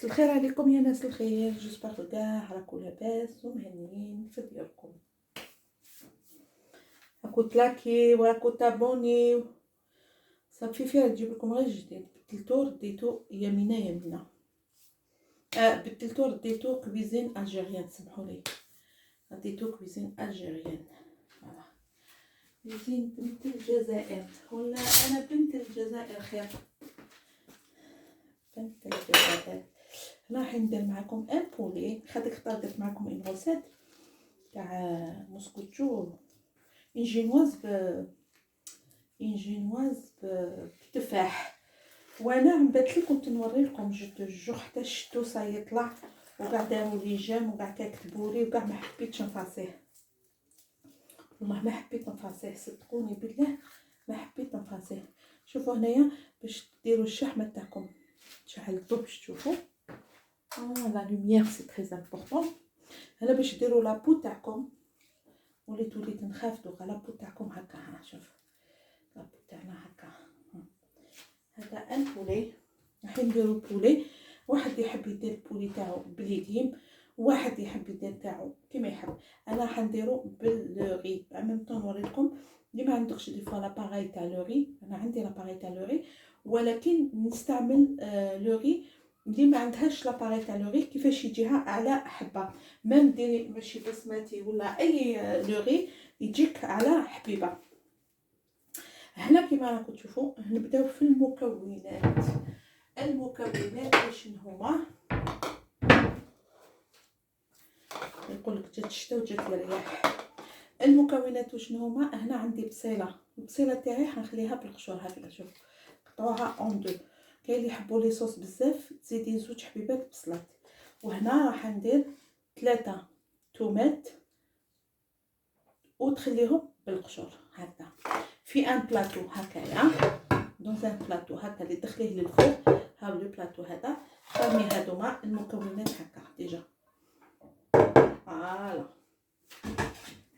الخير عليكم يا ناس الخير، جيسبر كاع راكم لاباس ومهنيين في ديالكم. راكو تلاكي وراكو تابوني صافي فيها نجيب لكم غير جديد. بدلتو رديتو يمينه بدلتو رديتو كويزين الجيريان، سمحوا لي رديتو كويزين الجيريان. فوالا كويزين بنت الجزائر، ولا انا بنت الجزائر خير، بنت الجزائر. هنا راح ندير معكم ان بولي. خاطر اختارت معكم ان غوسيت تاع موسكوتشو انجينواز بالتفاح، وانا من بعد كنت نوري لكم جو حتى شتو صاي يطلع وكاع داروا لي جام وكاع كتبوا لي وكاع ما حبيتش نفاصيه. والله ما حبيت نفاصيه، صدقوني بالله ما حبيت نفاصيه. شوفوا هنايا باش ديروا الشحمه تاعكم تشعل الضوء باش تشوفوا. لا لوميير سي تري امبورطون. هنا باش ديروا لابو تاعكم، وليت نخاف دوكا لابو تاعكم هكا. ها شوف لابو تاعنا هكا. هذا ان بولي، راح نديرو بولي. واحد يحب يدير البولي تاعو باليديم، واحد يحب يدير تاعو كيما يحب. انا راح نديرو باللوري. ميم طون نوريكم اللي ما عندكش دي فوا لاباراي تاع لوري. انا عندي لاباراي تاع لوري، ولكن نستعمل لوري اللي ما عندهاش لاباراي تاع لوري كيفاش يجيها على حبه. ميم ديري ماشي بسمتي ولا اي لوري يجيك على حبيبه. هنا كيما راكم تشوفوا نبداو في المكونات. المكونات شنو هما؟ يقول لك جات الشتا وجات الرياح. المكونات شنو هما؟ هنا عندي بصيله، البصيله تاعي حنخليها بالقشور هكذا. شوف قطعوها اون دو. كاين اللي يحبوا لي صوص بزاف تزيدي 2 حبيبات بصلات. وهنا راح ندير 3 تومات وتخليهم بالقشور هكذا في ان بلاطو هكايا. دون ان بلاطو هكا اللي تدخليه للفوق. هاو لو بلاطو هذا راني هادوما المكونات هكا ديجا. فوالا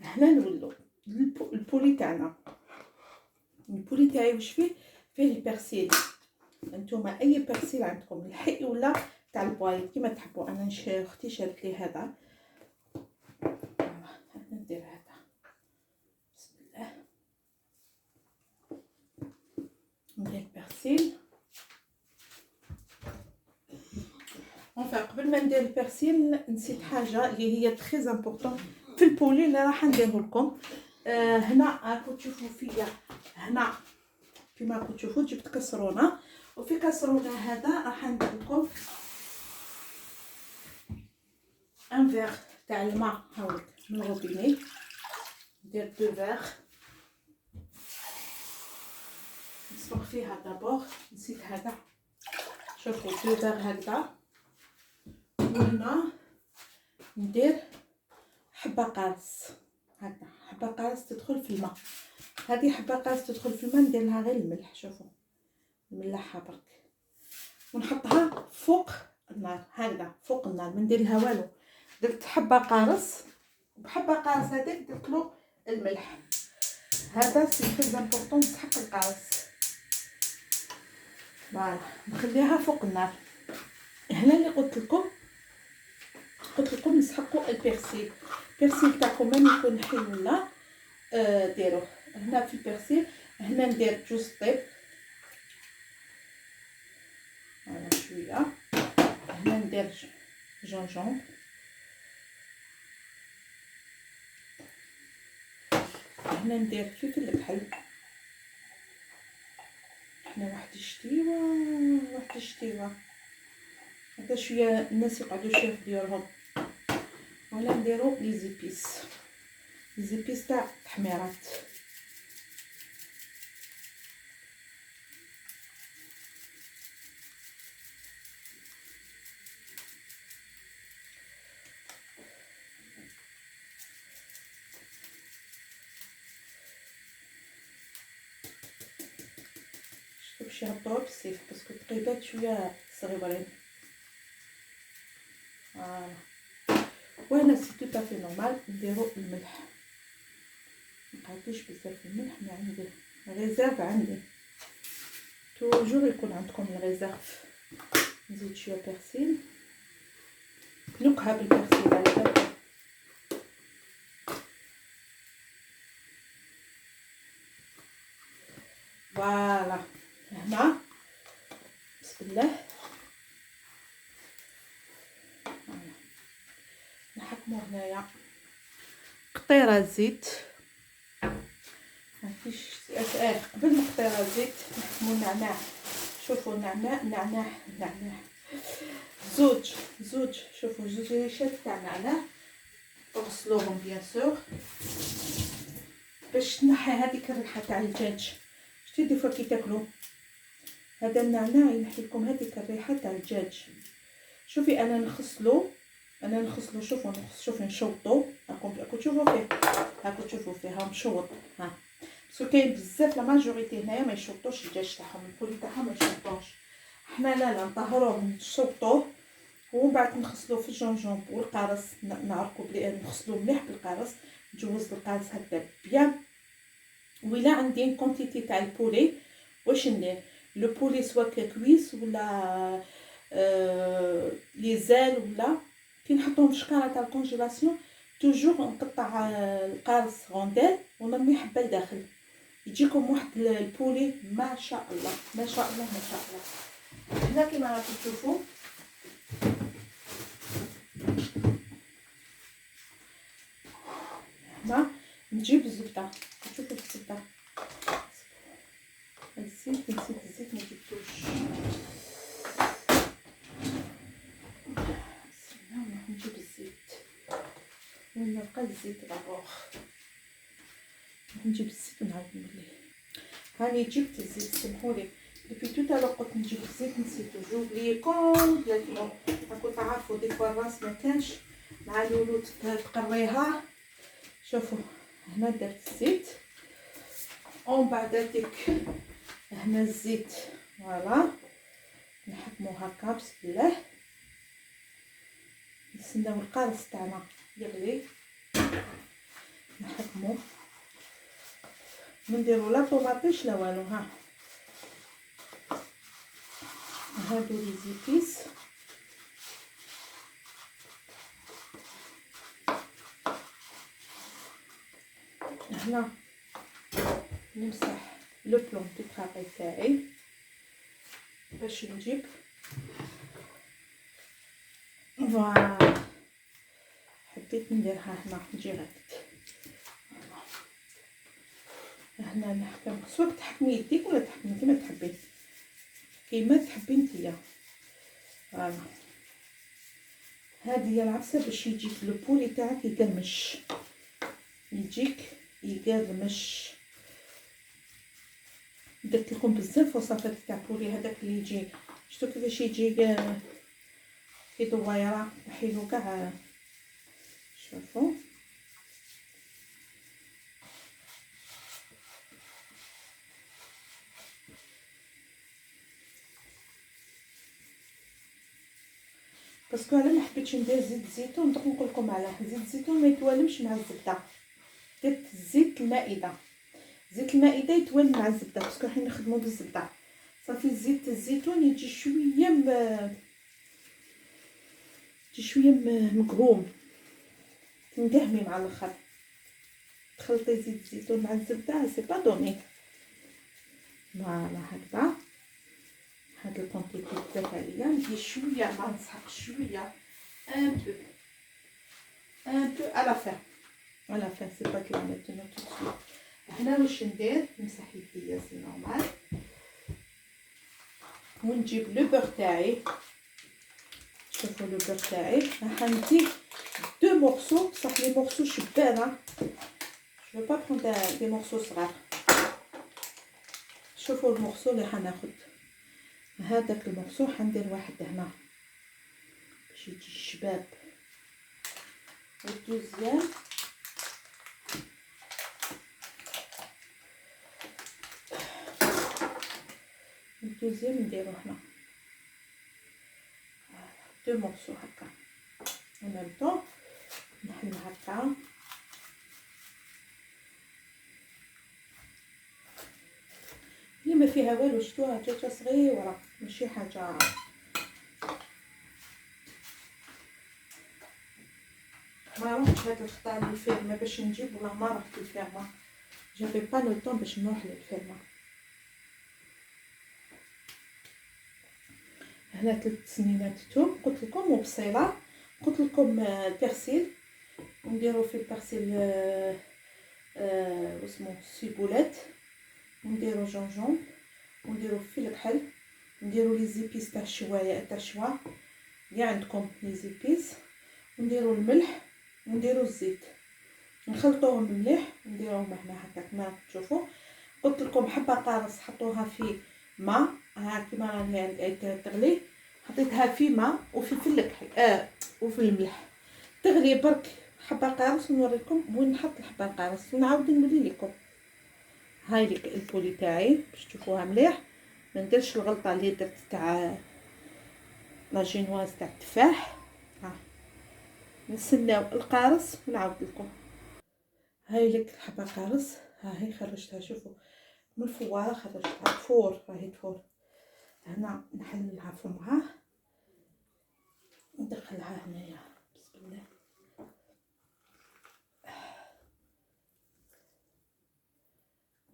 هنا نولو البولي تاعنا. البولي تاعي واش فيه البرسيل. انتوما اي برسيل عندكم الحي ولا تاع البوايض كيما تحبوا. انا اختي شارت لي هذا. ندير هذا بسم الله. ندير البرسيل. enfin قبل ما ندير البرسيل نسيت حاجه اللي هي تري امبورطون في البولي اللي راح نديره لكم. هنا راكم تشوفوا فيا هنا كيما راكم تشوفوا جبت كسرونه، وفي كسرونه هذا راح ندير لكم ان فيغ تاع الماء هاولك من الروبيني. ندير 2 فيغ نسبق فيها دابور. نسيت هذا شوفوا 2 فيغ هكذا. وهنا ندير حبه قارص هكذا، حبه قارص تدخل في الماء. هذه حبه قارص تدخل في الماء ندير لها غير الملح. شوفوا نملحها برك ونحطها فوق النار هكذا فوق النار. ما ندير لها والو. درت حبه قارص وبحبه قارص هذيك درت له الملح. هذا سي تري امبورطون تسحق القارص. فوالا نخليها فوق النار. هنا اللي قلت لكم نسحقوا البرسيل. البرسيل تاعكم من يكون حي ولا ديروه. هنا في البرسيل هنا ندير جوز طيب فوالا شويه. هنا ندير جونجون. هنا ندير فلفل الكحل. هنا واحد الشتيوه هذا شويه الناس يقعدوا شويه في ديورهم. ولا نديرو لي زيبيس تاع التحميرات. باش يهبطوها بالسيف باسكو الطيبات شويه صغيورين. فوالا وهنا سي تو افي نورمال نديرو الملح. مقعدتش بزاف الملح مي عندي ريزيرف. عندي توجور يكون عندكم الريزيرف. نزيد شويه بيرسيل نكهه بالبرسيل على بالك. فوالا هنا بسم الله نحكمو هنايا قطيره زيت. مفيش اسئله قبل ما قطيره زيت نحكمو النعناع. شوفوا النعناع زوج شوفوا زوج ريشات تاع نعناع اغسلوهم بيان سور باش تنحي هذيك الريحه تاع الدجاج. شتي دي فوا كي تاكلوا هذا النعناع ينحي لكم هذيك الريحه تاع الدجاج. شوفي انا نغسلو شوفي نشوطو هاكم تشوفوا فيه ها مشوط ها باسكو كاين بزاف لا ماجوريتي هنايا ما يشوطوش الدجاج تاعهم البولي تاعهم ما يشوطوش. حنا لا نطهروه نشوطوه ومن بعد نغسلوه في الجونجون والقارص نعرقو بلي نغسلوه مليح بالقارص نجوز القارص هكذا بيان. ولا عندي كونتيتي تاع البولي واش ندير لو بولي سوا كويس ولا لي زال ولا كي نحطوهم في شكاره تاع الكونجيلاسيون توجور نقطع القارص رونديل ونرمي حبه لداخل يجيكم واحد البولي ما شاء الله ما شاء الله ما شاء الله. هنا كيما راكم تشوفوا هنا نجيب الزبده شوفوا الزبده نسيت الزيت ما جبتوش نجيب الزيت ونلقى الزيت دابور نجيب الزيت ونعاود نوليه. هاني جبت الزيت سمحولي ديبي تو تالو قلت نجيب الزيت نسيتو جوبلي كومبليتمون. راكم تعرفوا دي فوا الراس ما كانش مع الولود تقريها. شوفوا هنا درت الزيت ومن بعد درتك هنا الزيت فوالا نحكمو هكا بسم الله نستناو القارص تاعنا يغلي نحكمو نديرو لا طوماطيش لا والو. ها هادو لي زيبيس هنا نمسح لو بلون دو طرافاي تاعي باش نجيب فوالا حبيت نديرها هنا ديريكت هنا نحكم سواء تحكمي يديك ولا تحكمي كيما تحبي كيما تحبي نتيا. فوالا هذه هي العبسه باش يجيك لو بولي تاعك يقرمش يجيك يقرمش. درت لكم بزاف وصفات تاع بولي هذاك اللي يجي شفتوا كيفاش يجي في دويره حلو كاع شوفوا باسكو انا ما حبيتش ندير زيت الزيتون دوك نقول لكم علاه زيت الزيتون ما يتوالمش مع الزبده. درت زيت المائده زيت المائده يتوالم مع الزبده باسكو حنا نخدموا بالزبده صافي. زيت الزيتون يجي شويه مقهوم تندهمي مع الاخر تخلطي زيت الزيتون مع الزبده سي با دوني. فوالا هكذا هاد الكونتيتي بزاف عليا ندير شويه ما نسحق شويه ان بو على فين سي با كلا ميتونو تو. هنا واش ندير نمسح يديا سي نورمال ونجيب لو بور تاعي. شوفوا لو بور تاعي راح ندير دو مورسو بصح لي مورسو شبانه جو با بروندر دي مورسو صغار. شوفوا المورسو اللي حناخد هذاك المورسو حندير واحد هنا باش يجي الشباب والدوزيام نديرو هنا دو مورسو هكا en même temps نحل هكا اللي ما فيها والو. شتوها دجاجه صغيره ماشي حاجه هاد الخطا اللي فيرما باش نجيب ولا ما رحت للفيرما، جافي با لو طون باش نروح للفيرما. هنا 3 سنينات توم قلت لكم، وبصيله قلت لكم البرسيل، ونديرو في البرسيل اسمو سيبولات، ونديرو جونجون، ونديرو في الكحل، نديرو لي زيبيس تاع الشوايه تاع الشوا اللي عندكم لي زيبيس، ونديرو الملح، ونديرو الزيت، نخلطوهم مليح ونديروهم هنا هكا كما تشوفوا. قلت لكم حبه قارص حطوها في ماء، ها كيما راني تغلي، حطيتها في ماء وفي الكحل وفي الملح تغلي برك حبه قارص، ونوريكم وين نحط الحبه القارص ونعاود نولي لكم. هاي البولي تاعي باش تشوفوها مليح، ما نديرش الغلطه اللي درت تاع لا جينواز تاع التفاح. ها نستناو القارص ونعاود لكم. هاي لك الحبه قارص، ها هي خرجتها، شوفوا من الفواره خرجتها تفور، راهي تفور. هنا نحللها فمها ندخلها هنايا، بسم الله.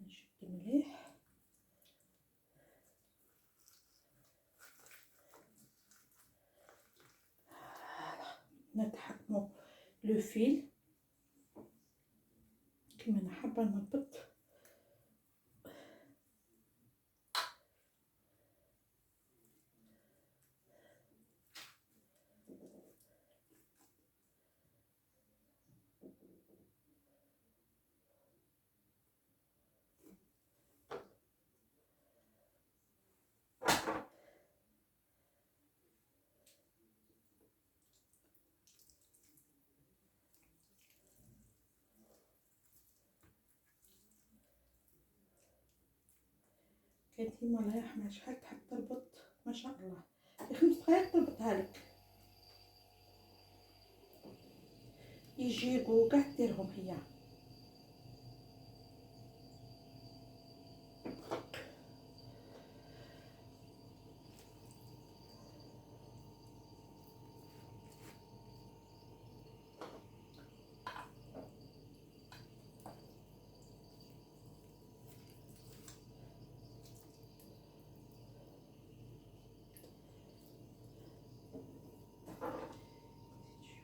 نشد مليح، نتحكموا لو فيل كيما انا حابه نربط. كانت هما الله يرحمها شحال تحب تربط، ما شاء الله، في 5 دقايق تربطها لك، يجيبو كاع ديرهم هي.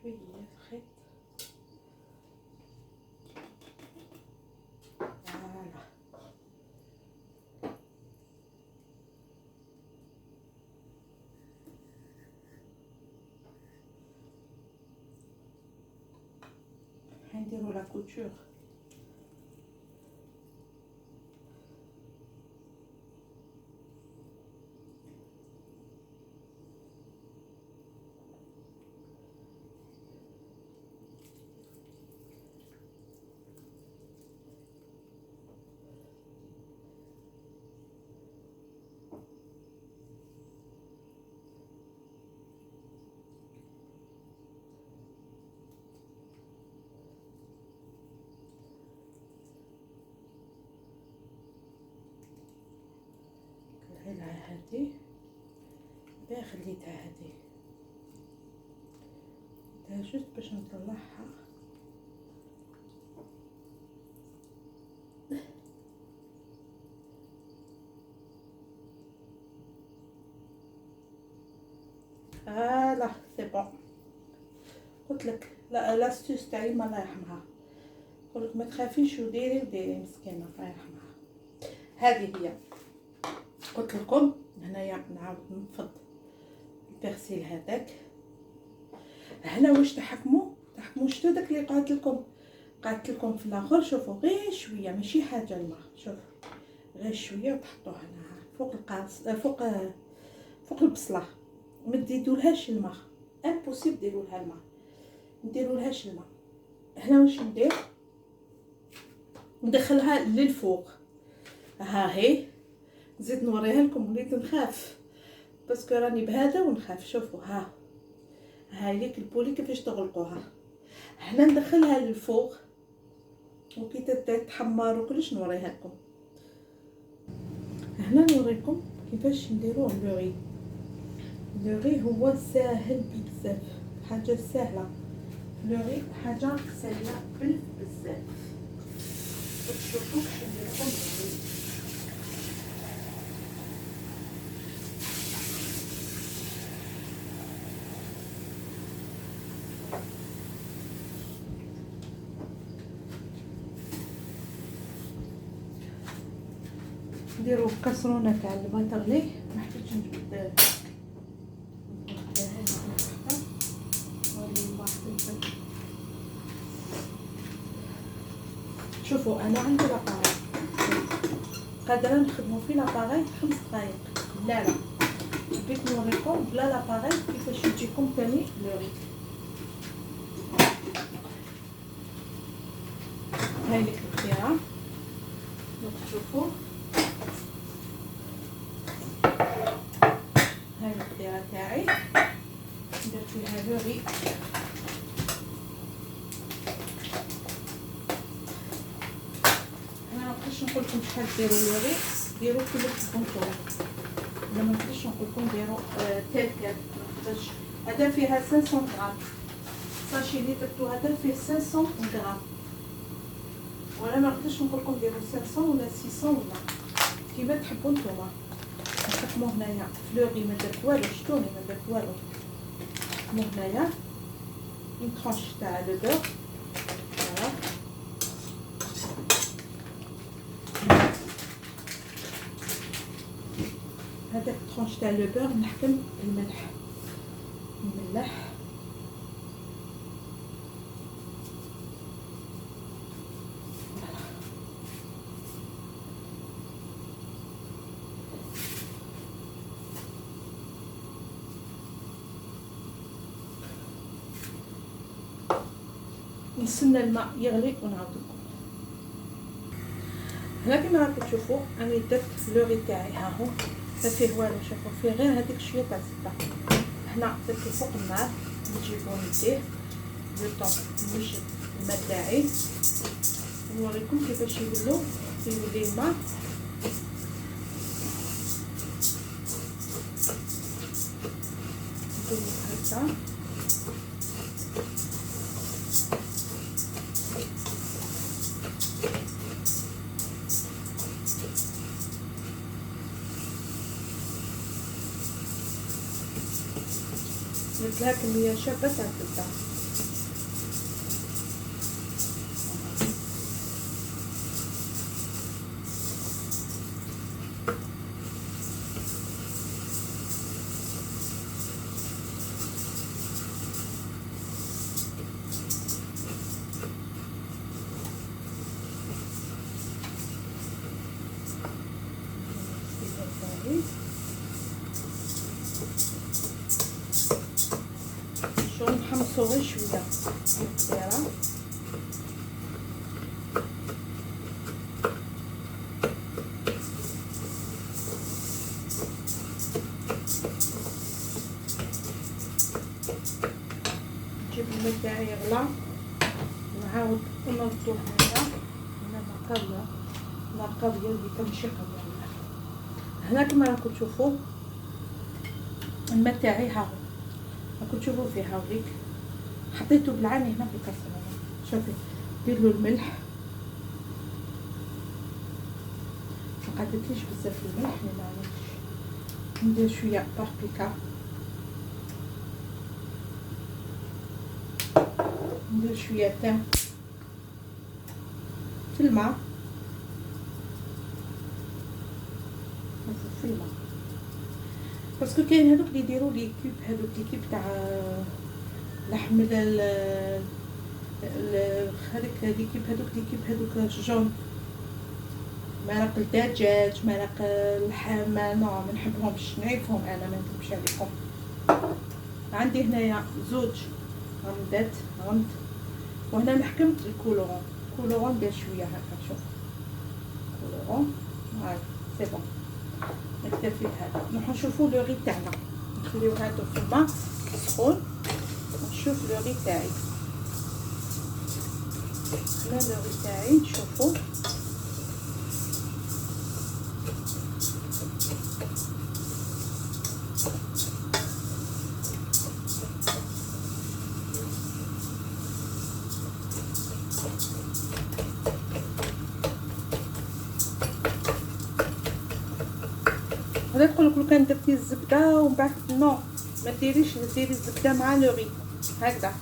شويه الخيط، فوالا. حنديرو لا كوتور. خليها هادي، باغي خليتها هادي، دا جوست باش نطلعها. فوالا سي بون. قلت لك لا لاستوس تاعي ما الله يرحمها، قلت لك ما تخافيش وديري مسكينه الله يرحمها. هذه هي قلت لكم هنايا نعاود نفض البرسيل هذاك. هنا واش تحكموا شتو داك اللي قعدت لكم في الاخر، شوفوا غير شويه ماشي حاجه الماء، شوف غير شويه وتحطوه هنا فوق القاص، فوق البصله، ما تزيدولهاش الماء، امبوسيبل ديروا لها الماء، نديرولهاش الماء. هنا واش ندير، ندخلها للفوق. ها هي نزيد نوريها لكم، وليت نخاف باسكو راني بهذا ونخاف. شوفوا هاي ليك البولي كيفاش تغلقوها. هنا ندخلها للفوق وكي تتحمر وكلش نوريها لكم. هنا نوريكم كيفاش نديروه لوغي هو ساهل بزاف، حاجه سهله فلوري حاجه سهله بزاف. تشوفوا كيفاش ندير لكم نديرو كاسرونه تاع الماء تغلي. ما حبيتش نجبد شوفوا انا عندي لاباري قادره نخدموا فيه لاباري 5 دقائق. لا حبيت نوريكم بلا لاباري كيفاش يجيكم ثاني لوري. هاي لك الخياره دونك تشوفوا هاي الخياره تاعي درت فيها لوري. باش نقول لكم شحال ديروا لوري ديروا كيما تحبوا نتوما. انا ما نقدرش نقول لكم ديروا تالكال ما نقدرش. هذا فيها 500 غرام ساشي اللي درتو هذا فيه 500 غرام وانا ما نقدرش نقول لكم ديروا 500 ولا 600 ولا كيما تحبوا نتوما. نحكموا هنايا فلوري ما درت والو. شتوني ما درت والو. نحكموا هنايا اون ترونش تاع لو بور. فوالا هذاك ترونش تاع لو بور. نحكم الملح نملح نستنى الماء يغلي ونعاود لكم. هنا كما راكم تشوفوا انا درت لوري تاعي ها هو ما فيه والو. شوفوا فيه غير هذيك شويه تاع الزبده. هنا درتو فوق النار نجيبو نديه لو طون نوجد الماء تاعي نوريكم كيفاش يولي الماء. نديرو هكا درت لها كميه شابه تاع الزبده. شغل نحمصو غير شويه الخضيره. نجيب الماء تاعي يغلى نعاود نردو هنايا. هنا نار قاويه اللي ماشي قاويه. هنا كما راكم تشوفوا الماء تاعي ها هو راكم تشوفوا فيه هاوليك حطيته بالعاني هنا في الكاسرونه. شوفي ندير له الملح. ما قادتليش بزاف الملح مي معليش. ندير شويه بابريكا. ندير شويه تام في الماء في الماء باسكو كاين هذوك اللي يديروا لي كوب. هذوك لي كوب تاع لحم هذيك لي كوب هذوك جون مرق الدجاج مرق اللحم. نو ما نحبهمش نعيفهم انا ما نكذبش عليكم. عندي هنايا زوج غمدات غمد وهنا محكمت الكولورون ندير شويه هكا. شوف كولورون هاي سي بون نكتفي بهذا. نروحو نشوفو لو ري تاعنا نخليو هادو في الماء سخون ونشوف لو ري تاعي. هنا لو ري تاعي نشوفو تقدر تقولك لو كان درتي الزبده ومن بعد نو ما ديريش، ديري الزبده مع لو ري هكذا.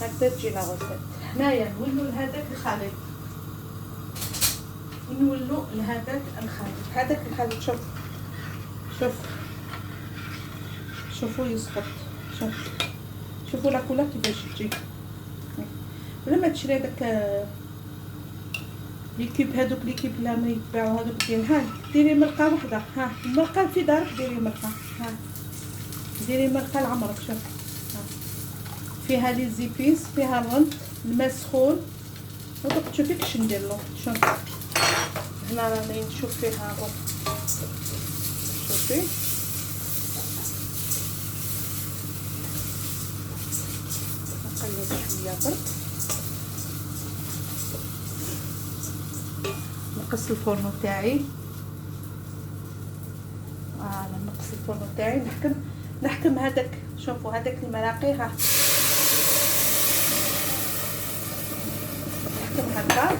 هكذا تجي لا غوسيت. هنايا نولو لهذاك الخليط، نولو لهذاك الخليط. هذاك الخليط شوف شوف شوفوا يسقط، شوفوا لا كولا كيفاش تجي. ولما تشري هذاك لي كيب، هذوك لي كيب لا ما يتباعوا هذوك ديال ها، ديري مرقه وحده، ها المرقه في دارك ديري مرقه، ها ديري مرقه لعمرك. شوف ها فيها لي زيبيس، فيها الرند الماء سخون. ودوك تشوفي كيفاش ندير له. شوف هنا راني نشوف فيها روح، شوفي نقلب شويه برك. نقص الفرن تاعي، نقص الفرن تاعي، نحكم هذاك. شوفوا هذاك المراقي، ها نحكم هكا،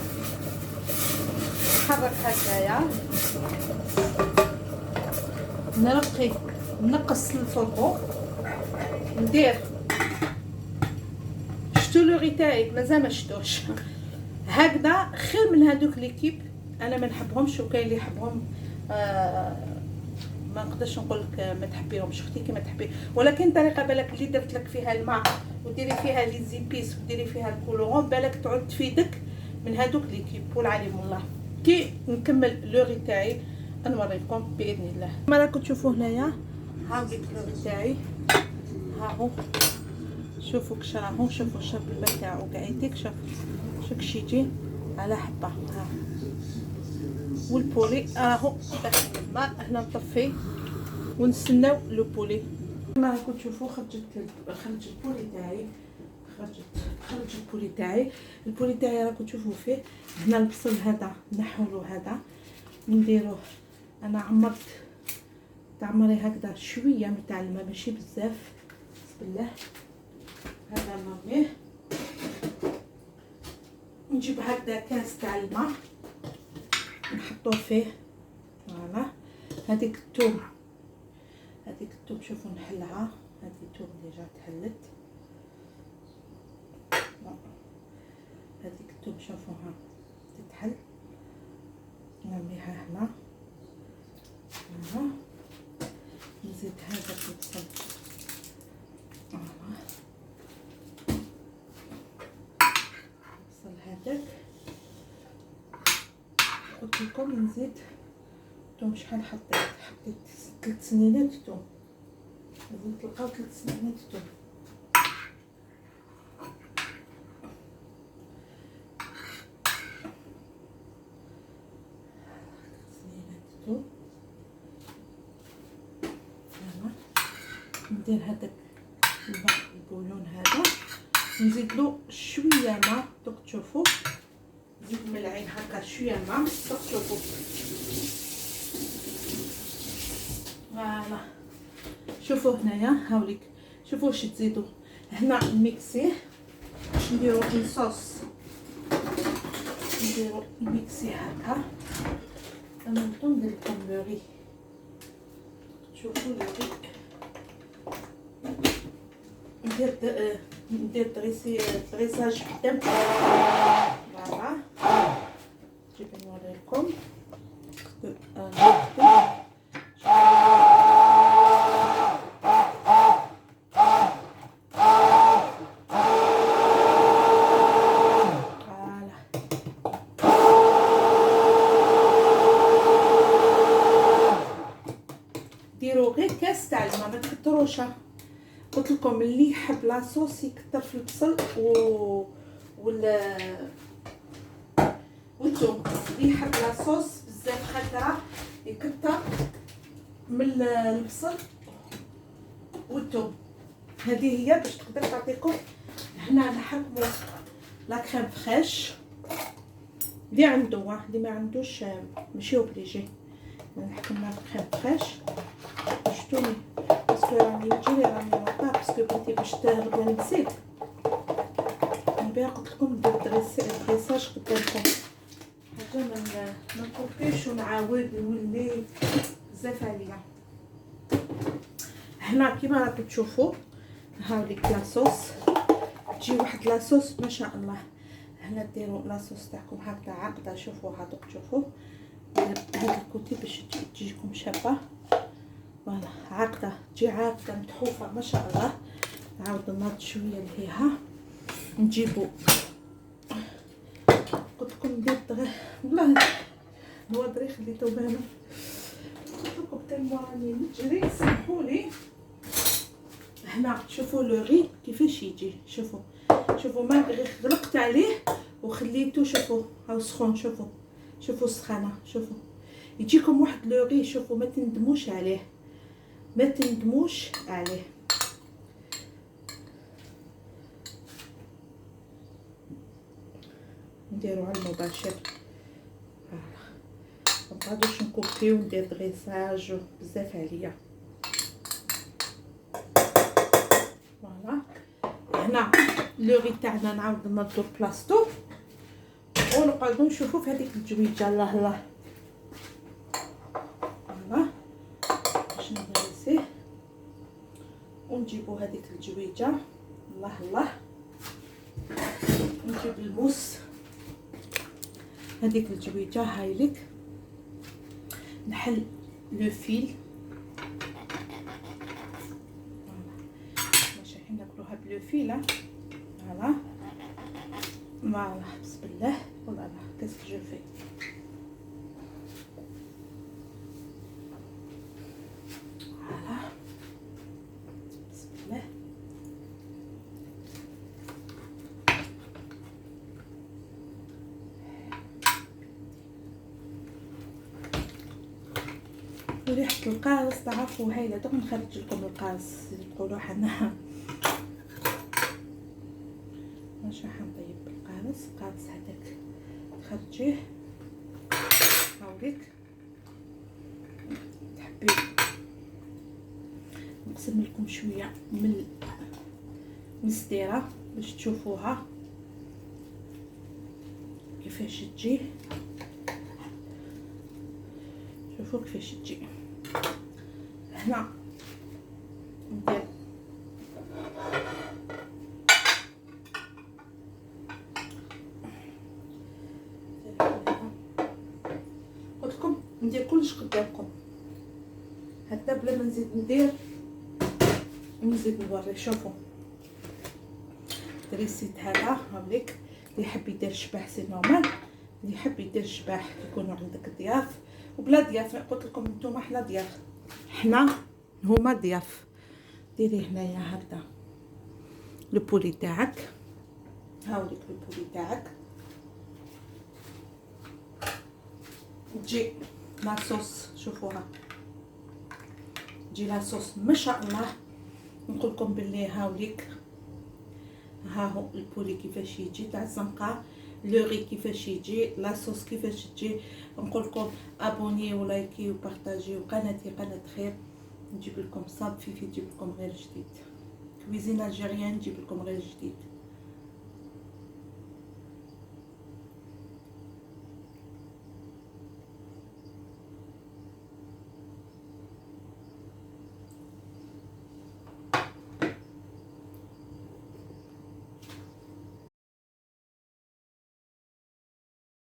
نحرك هكايا، نرقي، نقص الفرن، ندير. شتو لو ري تاعي مازال ما شتوش هكذا. خير من هذوك ليكيب، انا ما نحبهمش، وكاين اللي يحبهم. ما نقدرش نقول لك ما تحبيهمش اختي كيما تحبي، ولكن طريقه بالك اللي درت لك فيها الماء وديري فيها لي زيبيس وديري فيها الكولورون، بالك تعود تفيدك من هذوك ليكيب. والعليم الله كي نكمل لو ري تاعي نوريكم باذن الله. كما راكم تشوفوا هنايا، ها ديك لو ري تاعي، ها هو شوفوا كش راهو، شوفوا شرب الماء تاعو قاعديك، شوف كش يجي على حبه. ها والبولي راهو داخل الماء. هنا نطفي ونستناو لو بولي. كما راكم تشوفوا خرجت البولي تاعي، خرج البولي تاعي. البولي تاعي راكم تشوفوا فيه هنا البصل هذا نحولو، هذا نديروه. انا عمرت تعمري هكذا شويه نتاع الماء ماشي بزاف. بسم الله. هذا نرميه، نجيب هكذا كاس تاع الماء نحطوه فيه. فوالا هذيك الثوم، شوفوا نحلها. هذه الثوم ديجا تحلت، هذيك الثوم شوفوها تتحل. نرميها هنا. نزيد هذا البصل، هذاك قلت لكم نزيد توم. شحال حطيت 3 سنينات توم، لازم تلقاو 3 سنينات توم. ندير هذاك البولون هذا، نزيد له شويه ماء. دوك تشوفوا نزيد ملعين هكا شويه ماء. دوك تشوفوا فوالا. شوفوا هنايا هاوليك، شوفوا واش تزيدوا هنا. نميكسيه باش نديرو الصوص، نديرو الميكسي هكا. انا ندير لكم لو ري، شوفوا لو ري. ندير دريساج قدام. فوالا جيب نوريكم. ديروا غير كاس تاع الماء، ما تكثروش. قلت لكم اللي يحب لاصوص يكثر في البصل والثوم. اللي يحب لاصوص بزاف خضره يكثر من البصل والثوم. هذه هي باش تقدر تعطيكم. هنا نحكموا لا كريم فريش اللي عنده، اللي ما عندوش ماشي اوبليجي. نحكم لا كريم فريش. شتوني باسكو راني راني نوطا، باسكو بغيتي باش تهرب نسيت. نبيع قلت لكم ندير دريساج قدامكم. يعاود يولي بزاف عليا. هنا كيما راكم تشوفوا هاوليك لاصوص، تجي واحد لاصوص ما شاء الله. هنا ديروا لاصوص تاعكم هكذا عاقده، شوفوا هذوك شوفوا هذا الكوتي باش تجيكم شابه. فوالا عاقده، تجي عاقده متحوفه ما شاء الله. نعاود نض شويه لهيها، نجيبو قلت لكم ندير دغيا والله هو دري خليته بانا قلت لكم تما راني نجري سامحولي. هنا شوفوا لو غي كيفاش يجي، شوفوا شوفوا ما غلقت عليه وخليته، شوفوا هاو سخون، شوفوا شوفوا السخانه، شوفوا يجيكم واحد لو غي. شوفوا ما تندموش عليه، ما تندموش عليه. نديرو على المباشر، مبقاوش نكوبيو وندير دغيساج بزاف عليا. فوالا هنا لو ري تاعنا نعاود نردو بلاصتو ونقعدو نشوفو في هذيك الجويجه. الله الله فوالا باش ندرسيه ونجيبو هذيك الجويجه. الله الله نجيب الموس هذيك الجويجه هايلك، نحل لو فيل ماشي حنا ناكلوها بلو فيل. فوالا فوالا بسم الله. فوالا كاسك جو في فوالا بسم الله. ريحة القارص تعرفوا هايلة. دوك نخرج لكم القارص تقولوا حنا ماشي حنطيب بالقارص. القارص هذاك تخرجيه هاوليك. تحبي نقسم لكم شويه من السديره باش تشوفوها كيفاش تجي. شوفوا كيفاش تجي. هنا ندير قلت لكم ندير كلش قدامكم هكذا بلا ما نزيد ندير ونزيد نوري. شوفوا دريسيت هذا هاوليك، اللي يحب يدير شباح سي نورمال، اللي يحب يدير شباح يكونوا عندك ضياف وبلا ضياف. قلت لكم نتوما حنا ضياف، حنا هما ضياف. ديري هنايا هكذا لو بولي تاعك، هاوليك لو بولي تاعك. تجي لاصوص شوفوها، تجي لاصوص ما شاء الله. نقول لكم باللي هاوليك ها هو البولي كيفاش يجي تاع الزنقه، لو ري كيفاش يجي، لاصوص كيفاش تجي. نقول لكم ابوني ولايكي وبارطاجيو قناتي قناه خير. نجيب لكم صاب فيفي، نجيب لكم غير جديد، كويزين الجيريان نجيب لكم غير جديد.